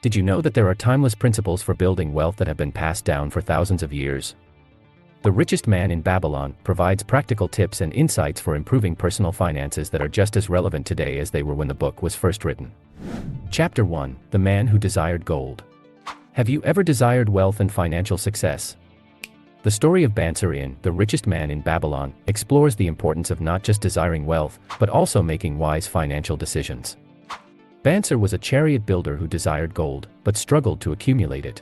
Did you know that there are timeless principles for building wealth that have been passed down for thousands of years? The Richest Man in Babylon provides practical tips and insights for improving personal finances that are just as relevant today as they were when the book was first written. Chapter 1: The Man Who Desired Gold. Have you ever desired wealth and financial success? The story of Bansir in The Richest Man in Babylon explores the importance of not just desiring wealth, but also making wise financial decisions. Bansir was a chariot builder who desired gold, but struggled to accumulate it.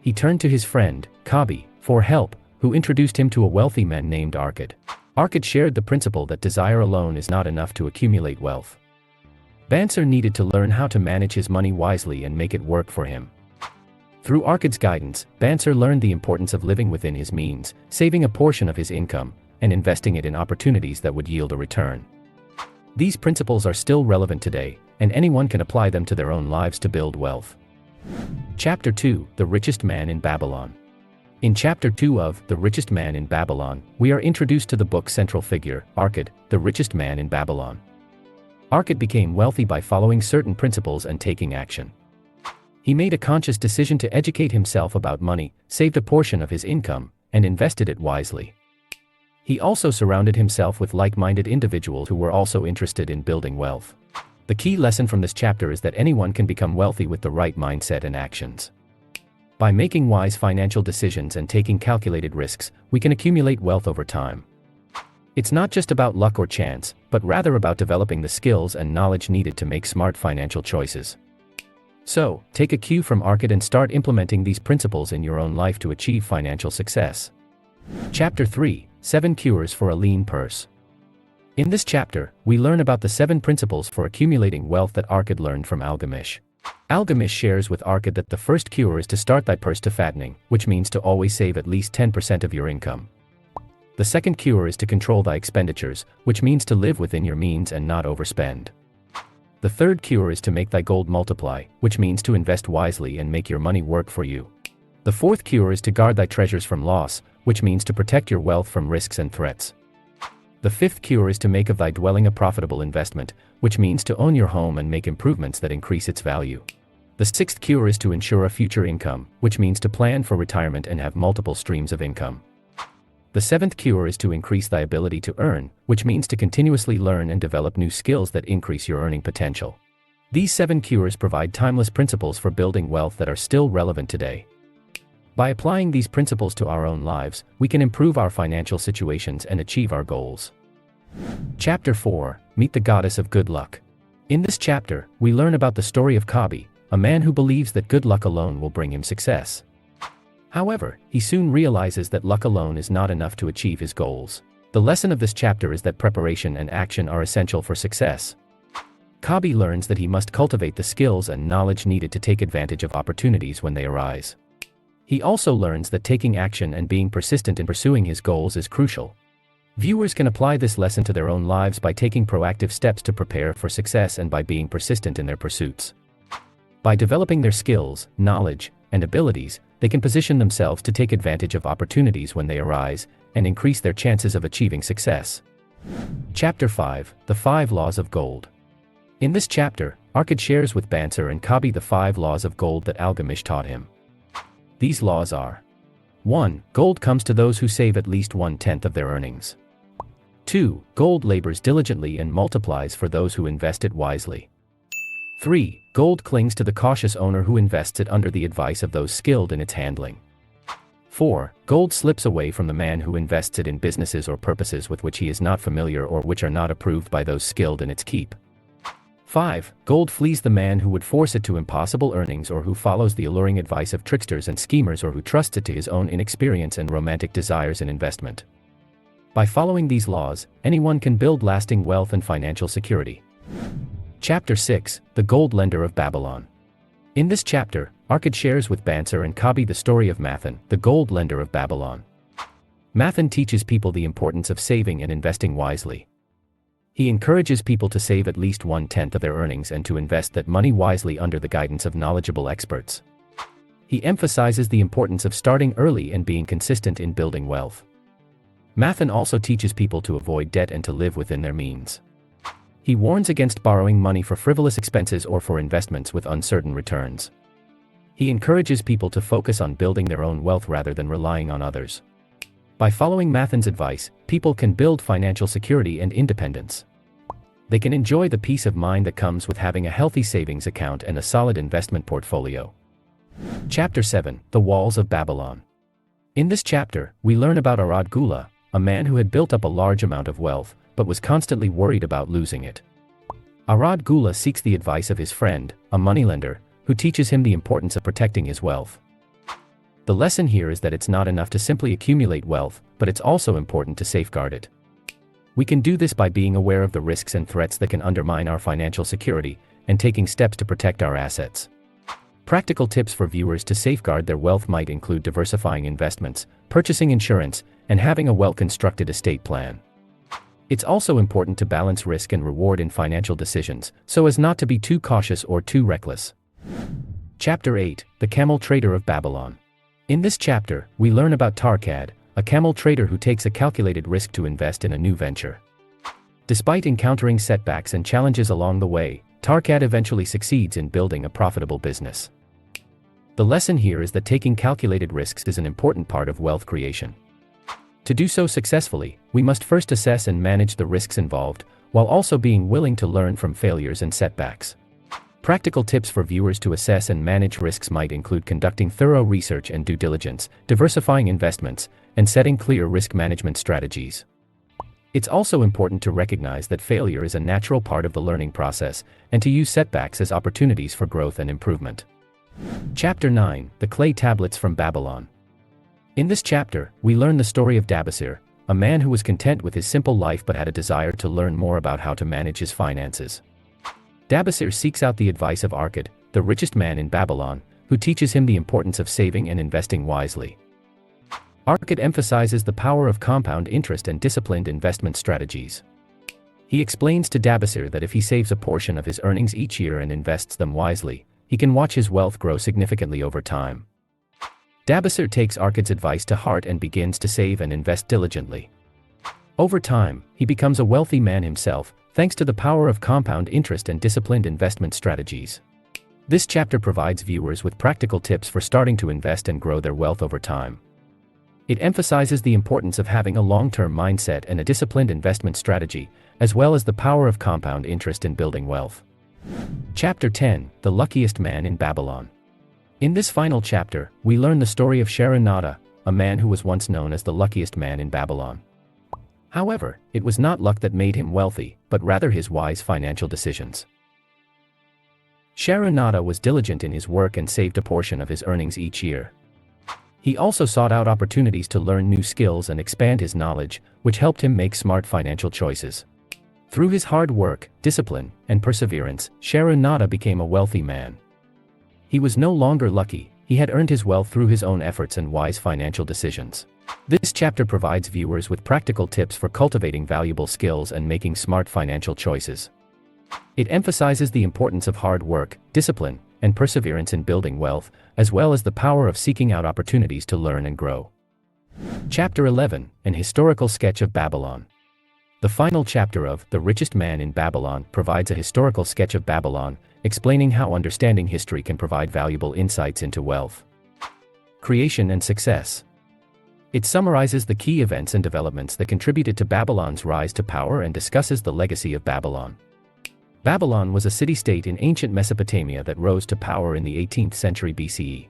He turned to his friend, Kabi, for help, who introduced him to a wealthy man named Arkad. Arkad shared the principle that desire alone is not enough to accumulate wealth. Bansir needed to learn how to manage his money wisely and make it work for him. Through Arkad's guidance, Bansir learned the importance of living within his means, saving a portion of his income, and investing it in opportunities that would yield a return. These principles are still relevant today, and anyone can apply them to their own lives to build wealth. Chapter 2: The Richest Man in Babylon. In Chapter 2 of The Richest Man in Babylon, we are introduced to the book's central figure, Arkad, the richest man in Babylon. Arkad became wealthy by following certain principles and taking action. He made a conscious decision to educate himself about money, saved a portion of his income, and invested it wisely. He also surrounded himself with like-minded individuals who were also interested in building wealth. The key lesson from this chapter is that anyone can become wealthy with the right mindset and actions. By making wise financial decisions and taking calculated risks, we can accumulate wealth over time. It's not just about luck or chance, but rather about developing the skills and knowledge needed to make smart financial choices. So, take a cue from Arkad and start implementing these principles in your own life to achieve financial success. Chapter 3: 7 Cures for a Lean Purse. In this chapter, we learn about the 7 principles for accumulating wealth that Arkad learned from Algamish. Algamish shares with Arkad that the first cure is to start thy purse to fattening, which means to always save at least 10% of your income. The second cure is to control thy expenditures, which means to live within your means and not overspend. The third cure is to make thy gold multiply, which means to invest wisely and make your money work for you. The fourth cure is to guard thy treasures from loss, which means to protect your wealth from risks and threats. The fifth cure is to make of thy dwelling a profitable investment, which means to own your home and make improvements that increase its value. The sixth cure is to ensure a future income, which means to plan for retirement and have multiple streams of income. The seventh cure is to increase thy ability to earn, which means to continuously learn and develop new skills that increase your earning potential. These 7 cures provide timeless principles for building wealth that are still relevant today. By applying these principles to our own lives, we can improve our financial situations and achieve our goals. Chapter 4: Meet the Goddess of Good Luck. In this chapter, we learn about the story of Kabi, a man who believes that good luck alone will bring him success. However, he soon realizes that luck alone is not enough to achieve his goals. The lesson of this chapter is that preparation and action are essential for success. Kabi learns that he must cultivate the skills and knowledge needed to take advantage of opportunities when they arise. He also learns that taking action and being persistent in pursuing his goals is crucial. Viewers can apply this lesson to their own lives by taking proactive steps to prepare for success and by being persistent in their pursuits. By developing their skills, knowledge, and abilities, they can position themselves to take advantage of opportunities when they arise, and increase their chances of achieving success. Chapter 5: The 5 Laws of Gold. In this chapter, Arkad shares with Bansir and Kabi the 5 laws of gold that Algamish taught him. These laws are: 1. Gold comes to those who save at least 1/10 of their earnings. 2. Gold labors diligently and multiplies for those who invest it wisely. 3. Gold clings to the cautious owner who invests it under the advice of those skilled in its handling. 4. Gold slips away from the man who invests it in businesses or purposes with which he is not familiar or which are not approved by those skilled in its keep. 5. Gold flees the man who would force it to impossible earnings or who follows the alluring advice of tricksters and schemers or who trusts it to his own inexperience and romantic desires in investment. By following these laws, anyone can build lasting wealth and financial security. Chapter 6: The Gold Lender of Babylon. In this chapter, Arkad shares with Bansir and Kabi the story of Mathan, the gold lender of Babylon. Mathan teaches people the importance of saving and investing wisely. He encourages people to save at least 1/10 of their earnings and to invest that money wisely under the guidance of knowledgeable experts. He emphasizes the importance of starting early and being consistent in building wealth. Mathan also teaches people to avoid debt and to live within their means. He warns against borrowing money for frivolous expenses or for investments with uncertain returns. He encourages people to focus on building their own wealth rather than relying on others. By following Mathan's advice, people can build financial security and independence. They can enjoy the peace of mind that comes with having a healthy savings account and a solid investment portfolio. Chapter 7: The Walls of Babylon. In this chapter, we learn about Arkad, a man who had built up a large amount of wealth, but was constantly worried about losing it. Arkad seeks the advice of his friend, a moneylender, who teaches him the importance of protecting his wealth. The lesson here is that it's not enough to simply accumulate wealth, but it's also important to safeguard it. We can do this by being aware of the risks and threats that can undermine our financial security, and taking steps to protect our assets. Practical tips for viewers to safeguard their wealth might include diversifying investments, purchasing insurance, and having a well-constructed estate plan. It's also important to balance risk and reward in financial decisions, so as not to be too cautious or too reckless. Chapter 8: The Camel Trader of Babylon. In this chapter, we learn about Arkad, a camel trader who takes a calculated risk to invest in a new venture. Despite encountering setbacks and challenges along the way, Arkad eventually succeeds in building a profitable business. The lesson here is that taking calculated risks is an important part of wealth creation. To do so successfully, we must first assess and manage the risks involved, while also being willing to learn from failures and setbacks. Practical tips for viewers to assess and manage risks might include conducting thorough research and due diligence, diversifying investments, and setting clear risk management strategies. It's also important to recognize that failure is a natural part of the learning process, and to use setbacks as opportunities for growth and improvement. Chapter 9: The Clay Tablets from Babylon. In this chapter, we learn the story of Dabasir, a man who was content with his simple life but had a desire to learn more about how to manage his finances. Dabasir seeks out the advice of Arkad, the richest man in Babylon, who teaches him the importance of saving and investing wisely. Arkad emphasizes the power of compound interest and disciplined investment strategies. He explains to Dabasir that if he saves a portion of his earnings each year and invests them wisely, he can watch his wealth grow significantly over time. Dabasir takes Arkad's advice to heart and begins to save and invest diligently. Over time, he becomes a wealthy man himself, thanks to the power of compound interest and disciplined investment strategies. This chapter provides viewers with practical tips for starting to invest and grow their wealth over time. It emphasizes the importance of having a long-term mindset and a disciplined investment strategy, as well as the power of compound interest in building wealth. Chapter 10: The Luckiest Man in Babylon. In this final chapter, we learn the story of Arkad, a man who was once known as the luckiest man in Babylon. However, it was not luck that made him wealthy, but rather his wise financial decisions. Arkad was diligent in his work and saved a portion of his earnings each year. He also sought out opportunities to learn new skills and expand his knowledge, which helped him make smart financial choices. Through his hard work, discipline, and perseverance, Arkad became a wealthy man. He was no longer lucky, he had earned his wealth through his own efforts and wise financial decisions. This chapter provides viewers with practical tips for cultivating valuable skills and making smart financial choices. It emphasizes the importance of hard work, discipline, and perseverance in building wealth, as well as the power of seeking out opportunities to learn and grow. Chapter 11: An Historical Sketch of Babylon. The final chapter of The Richest Man in Babylon provides a historical sketch of Babylon, explaining how understanding history can provide valuable insights into wealth creation and success. It summarizes the key events and developments that contributed to Babylon's rise to power and discusses the legacy of Babylon. Babylon was a city-state in ancient Mesopotamia that rose to power in the 18th century BCE.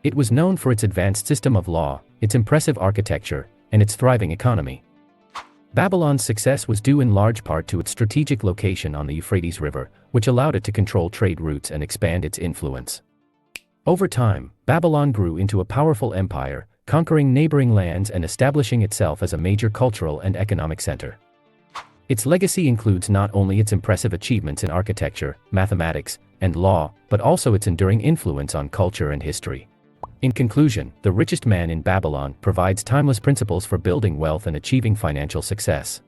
It was known for its advanced system of law, its impressive architecture, and its thriving economy. Babylon's success was due in large part to its strategic location on the Euphrates River, which allowed it to control trade routes and expand its influence. Over time, Babylon grew into a powerful empire, conquering neighboring lands and establishing itself as a major cultural and economic center. Its legacy includes not only its impressive achievements in architecture, mathematics, and law, but also its enduring influence on culture and history. In conclusion, The Richest Man in Babylon provides timeless principles for building wealth and achieving financial success.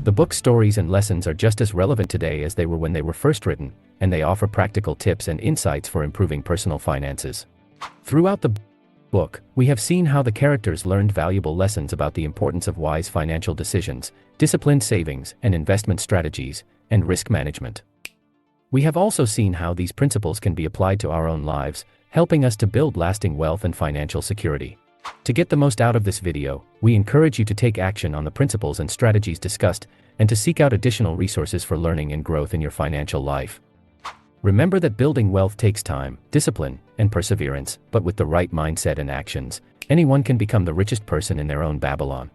The book's stories and lessons are just as relevant today as they were when they were first written, and they offer practical tips and insights for improving personal finances. Throughout the book, we have seen how the characters learned valuable lessons about the importance of wise financial decisions, disciplined savings and investment strategies, and risk management. We have also seen how these principles can be applied to our own lives, helping us to build lasting wealth and financial security. To get the most out of this video, we encourage you to take action on the principles and strategies discussed, and to seek out additional resources for learning and growth in your financial life. Remember that building wealth takes time, discipline, and perseverance, but with the right mindset and actions, anyone can become the richest person in their own Babylon.